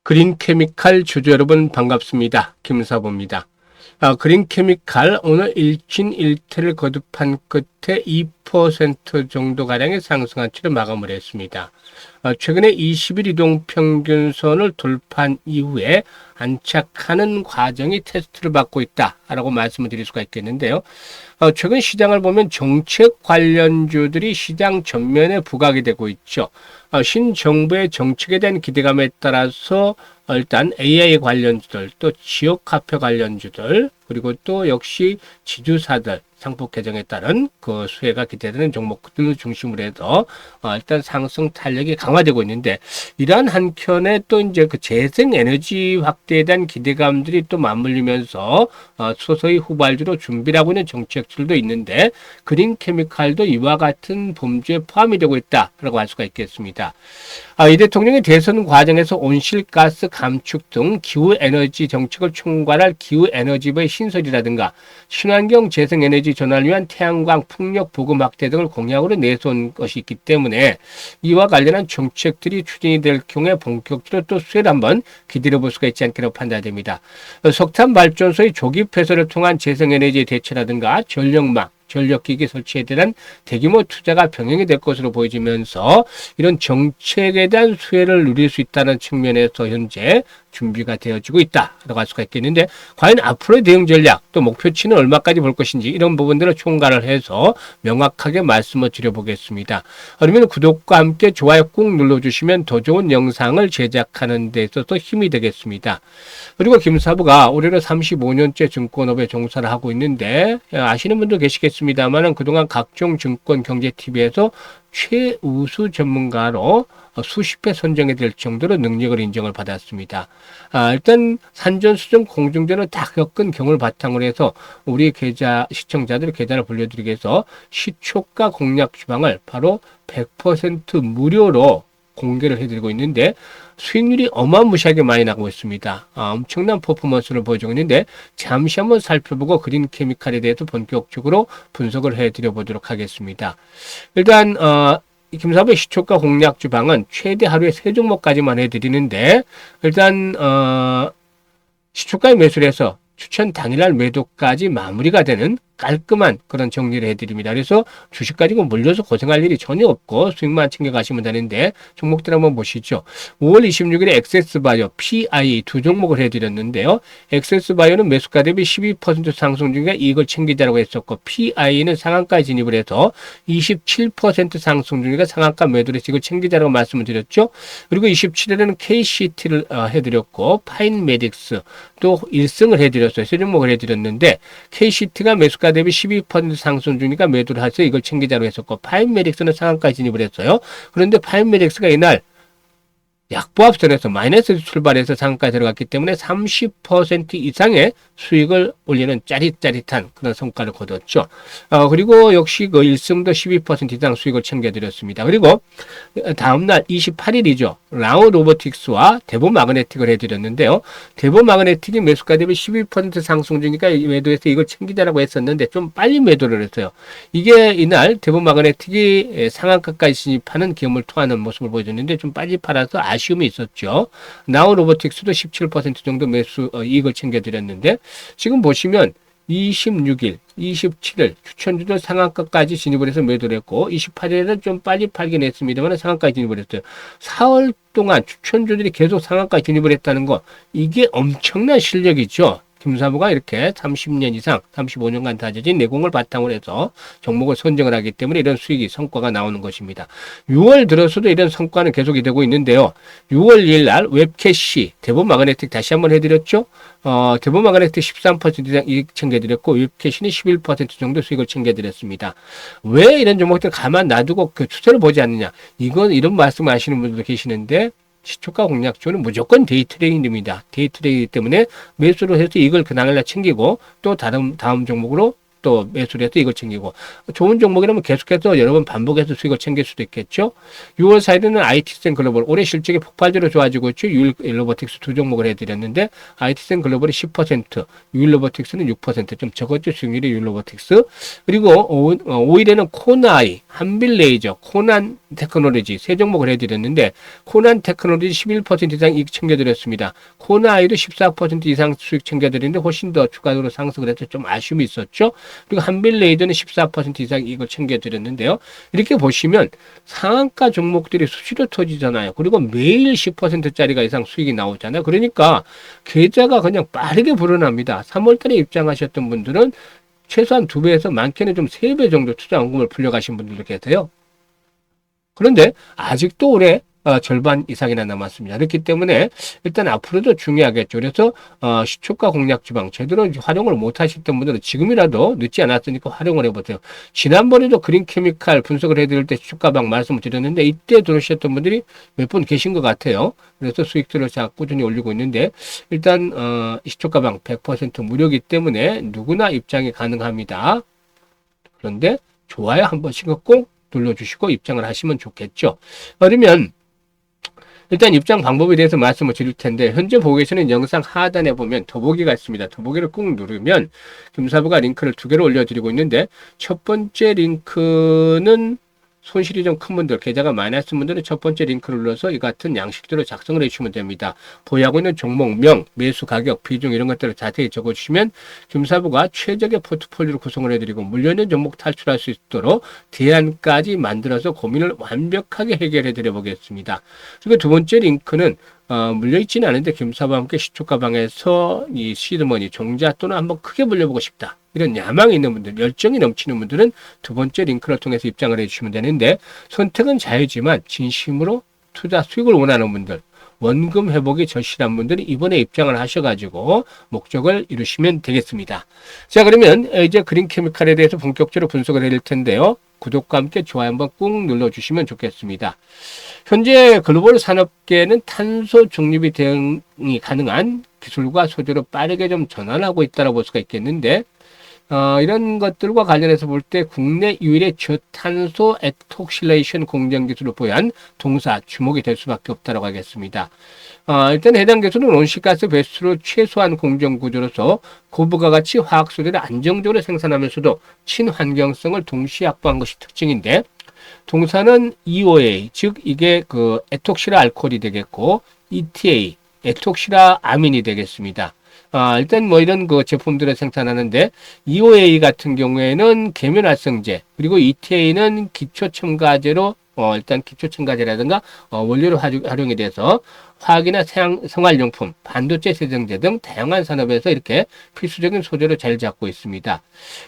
그린케미칼 주주 여러분 반갑습니다. 김사보입니다. 그린케미칼 오늘 일진일퇴를 거듭한 끝에 2% 정도가량의 상승한 채로 마감을 했습니다. 최근에 20일 이동평균선을 돌파한 이후에 안착하는 과정이 테스트를 받고 있다라고 말씀을 드릴 수가 있겠는데요. 최근 시장을 보면 정책 관련주들이 시장 전면에 부각이 되고 있죠. 신정부의 정책에 대한 기대감에 따라서 일단 AI 관련주들, 또 지역화폐 관련주들, 그리고 또 역시 지주사들, 상법 개정에 따른 그 수혜가 기대되는 종목들을 중심으로 해서 일단 상승 탄력이 강화되고 있는데, 이러한 한켠에 또 이제 그 재생에너지 확대에 대한 기대감들이 또 맞물리면서 서서히 후발주로 준비를 하고 있는 정책들도 있는데, 그린케미칼도 이와 같은 범주에 포함이 되고 있다라고 할 수가 있겠습니다. 이 대통령의 대선 과정에서 온실가스 감축 등 기후에너지 정책을 총괄할 기후에너지부의 신설이라든가 친환경 재생에너지 전환을 위한 태양광 풍력 보급 확대 등을 공약으로 내세운 것이 있기 때문에 이와 관련한 정책들이 추진이 될 경우에 본격적으로 또 수혜를 한번 기다려 볼 수가 있지 않겠냐고 판단됩니다. 석탄 발전소의 조기 폐쇄를 통한 재생에너지 대체라든가 전력망, 전력기기 설치에 대한 대규모 투자가 병행이 될 것으로 보여지면서 이런 정책에 대한 수혜를 누릴 수 있다는 측면에서 현재 준비가 되어지고 있다라고 할 수가 있겠는데, 과연 앞으로의 대응 전략 또 목표치는 얼마까지 볼 것인지 이런 부분들을 총괄을 해서 명확하게 말씀을 드려보겠습니다. 그러면 구독과 함께 좋아요 꾹 눌러주시면 더 좋은 영상을 제작하는 데 있어서 힘이 되겠습니다. 그리고 김사부가 올해로 35년째 증권업에 종사를 하고 있는데, 아시는 분도 계시겠습니다만 그동안 각종 증권 경제 TV에서 최우수 전문가로 수십 회 선정이 될 정도로 능력을 인정을 받았습니다. 일단 산전수전 공중전을 다 겪은 경험을 바탕으로 해서 우리 시청자들 계좌를 불려드리기 위해서 시초가 공략 주방을 바로 100% 무료로 공개를 해드리고 있는데, 수익률이 어마무시하게 많이 나고 있습니다. 엄청난 퍼포먼스를 보여주고 있는데, 잠시 한번 살펴보고 그린케미칼에 대해서 본격적으로 분석을 해드려 보도록 하겠습니다. 일단 김사부의 시초가 공략 주방은 최대 하루에 3종목까지만 해드리는데, 일단 시초가에 매수를 해서 추천 당일날 매도까지 마무리가 되는 깔끔한 그런 정리를 해드립니다. 그래서 주식 가지고 물려서 고생할 일이 전혀 없고 수익만 챙겨가시면 되는데, 종목들 한번 보시죠. 5월 26일에 엑세스바이오, PI 두 종목을 해드렸는데요. 엑세스바이오는 매수가 대비 12% 상승 중에 이익을 챙기자라고 했었고, PI는 상한가에 진입을 해서 27% 상승 중에 상한가 매도를 해서 이걸 챙기자라고 말씀을 드렸죠. 그리고 27일에는 KCT를 해드렸고, 파인메딕스 또 1승을 해드렸어요. 세 종목을 해드렸는데, KCT가 매수가 대비 12% 상승 중이니까 매도를 해서 이걸 챙기자로 했었고, 파인메딕스는 상한가에 진입을 했어요. 그런데 파인메딕스가 이날 약보합선에서 마이너스 출발해서 상한가에 들어갔기 때문에 30% 이상의 수익을 올리는 짜릿짜릿한 그런 성과를 거뒀죠. 그리고 역시 그 1승도 12% 이상 수익을 챙겨드렸습니다. 그리고 다음날 28일이죠. 라우 로보틱스와 대보 마그네틱을 해드렸는데요. 대보 마그네틱이 매수가 대비 12% 상승 중이니까 매도해서 이걸 챙기자라고 했었는데 좀 빨리 매도를 했어요. 이게 이날 대보 마그네틱이 상한가까지 진입하는 기업을 통하는 모습을 보여줬는데 좀 빨리 팔아서 아쉬움이 있었죠. 나우 로보틱스도 17% 정도 매수 이익을 챙겨드렸는데, 지금 보시면 26일, 27일 추천주들 상한가까지 진입을 해서 매도를 했고, 28일에는 좀 빨리 팔긴 했습니다만 상한가까지 진입을 했어요. 4월 동안 추천주들이 계속 상한가에 진입을 했다는 거, 이게 엄청난 실력이죠. 김사부가 이렇게 30년 이상, 35년간 다져진 내공을 바탕으로 해서 종목을 선정을 하기 때문에 이런 수익이 성과가 나오는 것입니다. 6월 들어서도 이런 성과는 계속이 되고 있는데요. 6월 2일 날 웹캐시, 대보 마그네틱 다시 한번 해드렸죠. 대보 마그네틱 13% 이상 이익 챙겨드렸고, 웹캐시는 11% 정도 수익을 챙겨드렸습니다. 왜 이런 종목들 가만 놔두고 그 추세를 보지 않느냐? 이런 말씀 하시는 분들도 계시는데, 시초가 공략주는 무조건 데이 트레이딩입니다. 데이 트레이딩이기 때문에 매수를 해서 이걸 그 당일날 챙기고 또 다음 종목으로 또 매수를 해서 이걸 챙기고 좋은 종목이라면 계속해서 여러 번 반복해서 수익을 챙길 수도 있겠죠. 6월 4일에는 IT센 글로벌 올해 실적이 폭발적으로 좋아지고 있죠. 유일로보틱스 두 종목을 해드렸는데 IT센 글로벌이 10%, 유일로보틱스는 6%좀 적었죠. 수익률이 유일로보틱스. 그리고 5일에는 코나이, 한빌레이저, 코난 테크놀로지 세 종목을 해드렸는데 코난 테크놀로지 11% 이상 이익 챙겨드렸습니다. 코나이도 14% 이상 수익 챙겨드리는데 훨씬 더 추가적으로 상승을 해서 좀 아쉬움이 있었죠. 그리고 한빌레이저는 14% 이상 이익을 챙겨드렸는데요. 이렇게 보시면 상한가 종목들이 수시로 터지잖아요. 그리고 매일 10%짜리가 이상 수익이 나오잖아요. 그러니까 계좌가 그냥 빠르게 불어납니다. 3월달에 입장하셨던 분들은 최소한 2배에서 많게는 좀 3배 정도 투자 원금을 불려가신 분들도 계세요. 그런데 아직도 올해 절반 이상이나 남았습니다. 그렇기 때문에 일단 앞으로도 중요하겠죠. 그래서 시초가 공략 주방 제대로 활용을 못 하셨던 분들은 지금이라도 늦지 않았으니까 활용을 해보세요. 지난번에도 그린케미칼 분석을 해드릴 때 시초가방 말씀을 드렸는데 이때 들으셨던 분들이 몇 분 계신 것 같아요. 그래서 수익들을 자 꾸준히 올리고 있는데 일단 시초가방 100% 무료이기 때문에 누구나 입장이 가능합니다. 그런데 좋아요 한 번씩은 꼭 눌러주시고 입장을 하시면 좋겠죠. 그러면 일단 입장 방법에 대해서 말씀을 드릴 텐데 현재 보고 계시는 영상 하단에 보면 더보기가 있습니다. 더보기를 꾹 누르면 김사부가 링크를 2개를 올려드리고 있는데 첫 번째 링크는 손실이 좀 큰 분들, 계좌가 마이너스 분들은 첫 번째 링크를 눌러서 이 같은 양식대로 작성을 해주시면 됩니다. 보유하고 있는 종목명, 매수 가격, 비중 이런 것들을 자세히 적어주시면 김사부가 최적의 포트폴리오를 구성을 해드리고 물려있는 종목 탈출할 수 있도록 대안까지 만들어서 고민을 완벽하게 해결해 드려 보겠습니다. 그리고 두 번째 링크는 물려있지는 않은데 김사부와 함께 시초가방에서 이 시드머니, 종자 또는 한번 크게 물려보고 싶다. 이런 야망이 있는 분들, 열정이 넘치는 분들은 두 번째 링크를 통해서 입장을 해주시면 되는데 선택은 자유지만 진심으로 투자 수익을 원하는 분들, 원금 회복이 절실한 분들이 이번에 입장을 하셔가지고 목적을 이루시면 되겠습니다. 자, 그러면 이제 그린케미칼에 대해서 본격적으로 분석을 해드릴 텐데요. 구독과 함께 좋아요 한번 꾹 눌러주시면 좋겠습니다. 현재 글로벌 산업계는 탄소 중립이 대응이 가능한 기술과 소재로 빠르게 좀 전환하고 있다고 볼 수가 있겠는데 이런 것들과 관련해서 볼 때 국내 유일의 저탄소 에톡실레이션 공정 기술을 보유한 동사 주목이 될 수밖에 없다고 하겠습니다. 일단 해당 기술은 온실가스 배수를 최소한 공정 구조로서 고부가 가치 화학 소재를 안정적으로 생산하면서도 친환경성을 동시에 확보한 것이 특징인데 동사는 EOA 즉 이게 그 에톡시라 알코올이 되겠고 ETA 에톡시라 아민이 되겠습니다. 일단 뭐 이런 그 제품들을 생산하는데 EOA 같은 경우에는 계면활성제 그리고 ETA는 기초첨가제로 일단 기초첨가제라든가 원료로 활용이 돼서 화학이나 생활용품, 반도체 세정제 등 다양한 산업에서 이렇게 필수적인 소재로 자리 잡고 있습니다.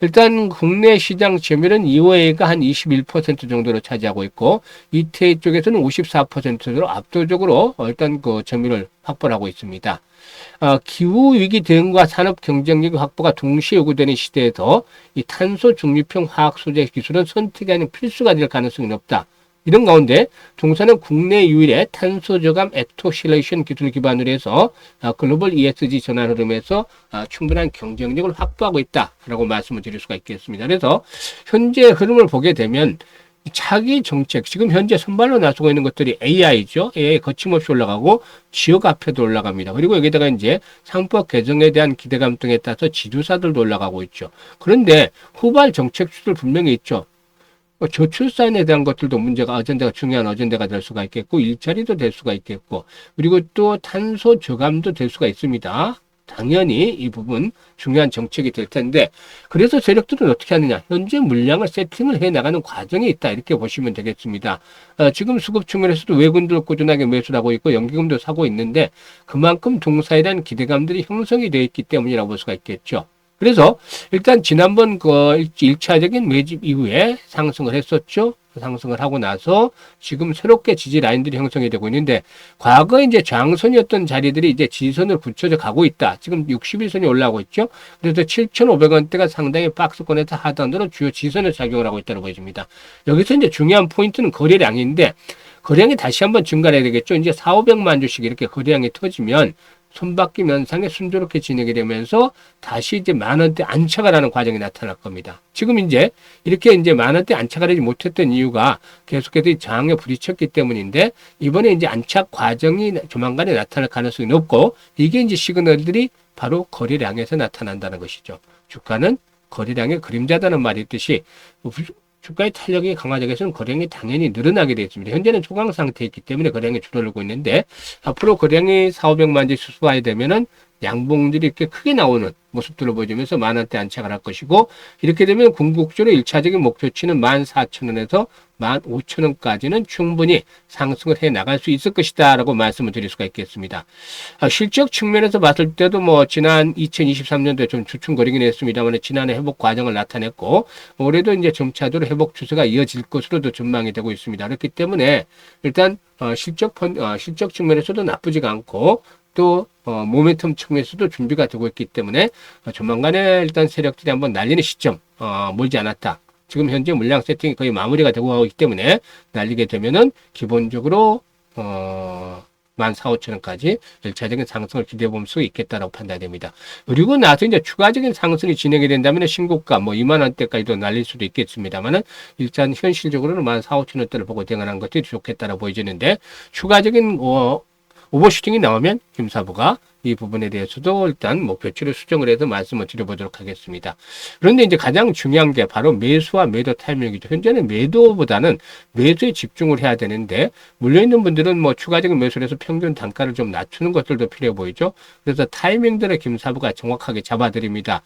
일단 국내 시장 점유율은 EOA가 한 21% 정도로 차지하고 있고 ETA 쪽에서는 54%로 압도적으로 일단 그 점유율을 확보를 하고 있습니다. 기후위기 대응과 산업 경쟁력 확보가 동시에 요구되는 시대에서 이 탄소 중립형 화학 소재 기술은 선택이 아닌 필수가 될 가능성이 높다. 이런 가운데 동사는 국내 유일의 탄소 저감 에토실레이션 기술을 기반으로 해서 글로벌 ESG 전환 흐름에서 충분한 경쟁력을 확보하고 있다라고 말씀을 드릴 수가 있겠습니다. 그래서 현재 흐름을 보게 되면 차기 정책, 지금 현재 선발로 나서고 있는 것들이 AI죠. AI 거침없이 올라가고 지역 화폐도 올라갑니다. 그리고 여기다가 이제 상법 개정에 대한 기대감 등에 따라서 지주사들도 올라가고 있죠. 그런데 후발 정책수들 분명히 있죠. 저출산에 대한 것들도 문제가 어젠다가 중요한 어젠다가 될 수가 있겠고 일자리도 될 수가 있겠고 그리고 또 탄소 저감도 될 수가 있습니다. 당연히 이 부분 중요한 정책이 될 텐데 그래서 세력들은 어떻게 하느냐 현재 물량을 세팅을 해 나가는 과정이 있다 이렇게 보시면 되겠습니다. 지금 수급 측면에서도 외군들 꾸준하게 매수를 하고 있고 연기금도 사고 있는데 그만큼 동사에 대한 기대감들이 형성이 되어 있기 때문이라고 볼 수가 있겠죠. 그래서 일단 지난번 그 1차적인 매집 이후에 상승을 했었죠. 상승을 하고 나서 지금 새롭게 지지 라인들이 형성이 되고 있는데 과거 이제 저항선이었던 자리들이 이제 지지선을 붙여져 가고 있다. 지금 61선이 올라오고 있죠. 그래서 7,500원대가 상당히 박스권에서 하단으로 주요 지지선을 작용을 하고 있다고 보여집니다. 여기서 이제 중요한 포인트는 거래량인데 거래량이 다시 한번 증가해야 되겠죠. 이제 4,500만 주씩 이렇게 거래량이 터지면 손바뀜 현상이 순조롭게 진행이 되면서 다시 이제 만원대 안착을 하는 과정이 나타날 겁니다. 지금 이제 이렇게 이제 만원대 안착을 하지 못했던 이유가 계속해서 이 저항에 부딪혔기 때문인데, 이번에 이제 안착 과정이 조만간에 나타날 가능성이 높고, 이게 이제 시그널들이 바로 거래량에서 나타난다는 것이죠. 주가는 거래량의 그림자다는 말이 있듯이 주가의 탄력이 강화되기 위해서는 거래량이 당연히 늘어나게 되어 있습니다. 현재는 초강 상태에 있기 때문에 거래량이 줄어들고 있는데, 앞으로 거래량이 4,500만 지 수습하게 되면은 양봉들이 이렇게 크게 나오는 모습들을 보여주면서 만원대 안착을 할 것이고, 이렇게 되면 궁극적으로 1차적인 목표치는 14,000원에서 15,000원까지는 충분히 상승을 해 나갈 수 있을 것이다 라고 말씀을 드릴 수가 있겠습니다. 실적 측면에서 봤을 때도 뭐 지난 2023년도에 좀 주춤거리긴 했습니다만 지난해 회복 과정을 나타냈고, 올해도 이제 점차적으로 회복 추세가 이어질 것으로도 전망이 되고 있습니다. 그렇기 때문에 일단 실적 측면에서도 나쁘지가 않고, 또 모멘텀 측면에서도 준비가 되고 있기 때문에 조만간에 일단 세력들이 한번 날리는 시점 멀지 않았다. 지금 현재 물량 세팅이 거의 마무리가 되고 있기 때문에 날리게 되면은 기본적으로 14,000~15,000원까지 1차적인 상승을 기대해 볼 수 있겠다라고 판단됩니다. 그리고 나서 이제 추가적인 상승이 진행이 된다면 신고가 뭐 20,000원대까지도 날릴 수도 있겠습니다만은, 일단 현실적으로는 14,000~15,000원대를 보고 대응하는 것이 좋겠다라고 보여지는데, 추가적인 오버슈팅이 나오면 김사부가 이 부분에 대해서도 일단 목표치를 수정을 해서 말씀을 드려보도록 하겠습니다. 그런데 이제 가장 중요한 게 바로 매수와 매도 타이밍이죠. 현재는 매도보다는 매수에 집중을 해야 되는데, 물려있는 분들은 뭐 추가적인 매수를 해서 평균 단가를 좀 낮추는 것들도 필요해 보이죠. 그래서 타이밍들을 김사부가 정확하게 잡아드립니다.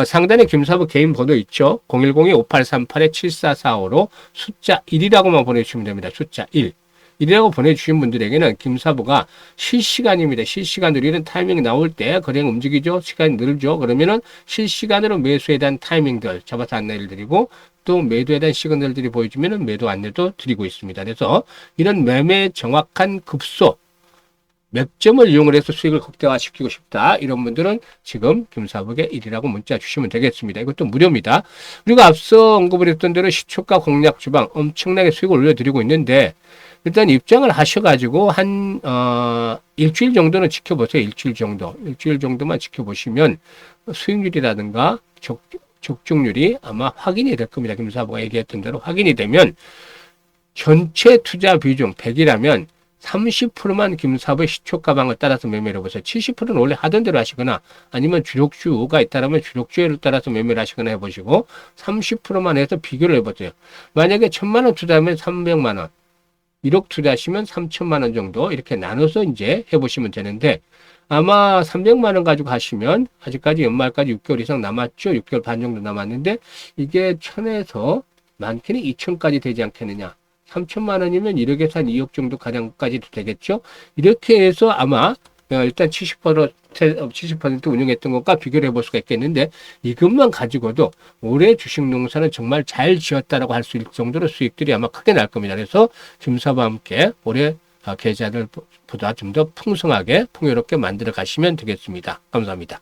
상단에 김사부 개인 번호 있죠. 010-5838-7445로 숫자 1이라고만 보내주시면 됩니다. 숫자 1. 이라고 보내주신 분들에게는 김사부가 실시간입니다. 실시간으로 이런 타이밍이 나올 때 거래량 움직이죠. 시간이 늘죠. 그러면은 실시간으로 매수에 대한 타이밍들 잡아서 안내를 드리고, 또 매도에 대한 시그널들이 보여주면은 매도 안내도 드리고 있습니다. 그래서 이런 매매 정확한 급소, 맥점을 이용을 해서 수익을 극대화시키고 싶다, 이런 분들은 지금 김사부의 1이라고 문자 주시면 되겠습니다. 이것도 무료입니다. 그리고 앞서 언급을 했던 대로 시초가 공략 주방 엄청나게 수익을 올려드리고 있는데, 일단 입장을 하셔가지고 한 일주일 정도는 지켜보세요. 일주일 정도만 지켜보시면 수익률이라든가 적중률이 아마 확인이 될 겁니다. 김사부가 얘기했던 대로 확인이 되면, 전체 투자 비중 100이라면 30%만 김사부의 시초가방을 따라서 매매를 해보세요. 70%는 원래 하던 대로 하시거나, 아니면 주력주가 있다면 주력주를 따라서 매매를 하시거나 해보시고, 30%만 해서 비교를 해보세요. 만약에 1,000만원 투자하면 300만원, 1억 투자하시면 3천만 원 정도 이렇게 나눠서 이제 해보시면 되는데, 아마 300만 원 가지고 하시면 아직까지 연말까지 6개월 이상 남았죠. 6개월 반 정도 남았는데, 이게 1,000에서 많게는 2,000까지 되지 않겠느냐. 3천만 원이면 1억에서 한 2억 정도 가량까지도 되겠죠. 이렇게 해서 아마 일단 70% 운영했던 것과 비교를 해볼 수가 있겠는데, 이것만 가지고도 올해 주식 농사는 정말 잘 지었다라고 할 수 있을 정도로 수익들이 아마 크게 날 겁니다. 그래서 김사부와 함께 올해 계좌들보다 좀 더 풍성하게 풍요롭게 만들어 가시면 되겠습니다. 감사합니다.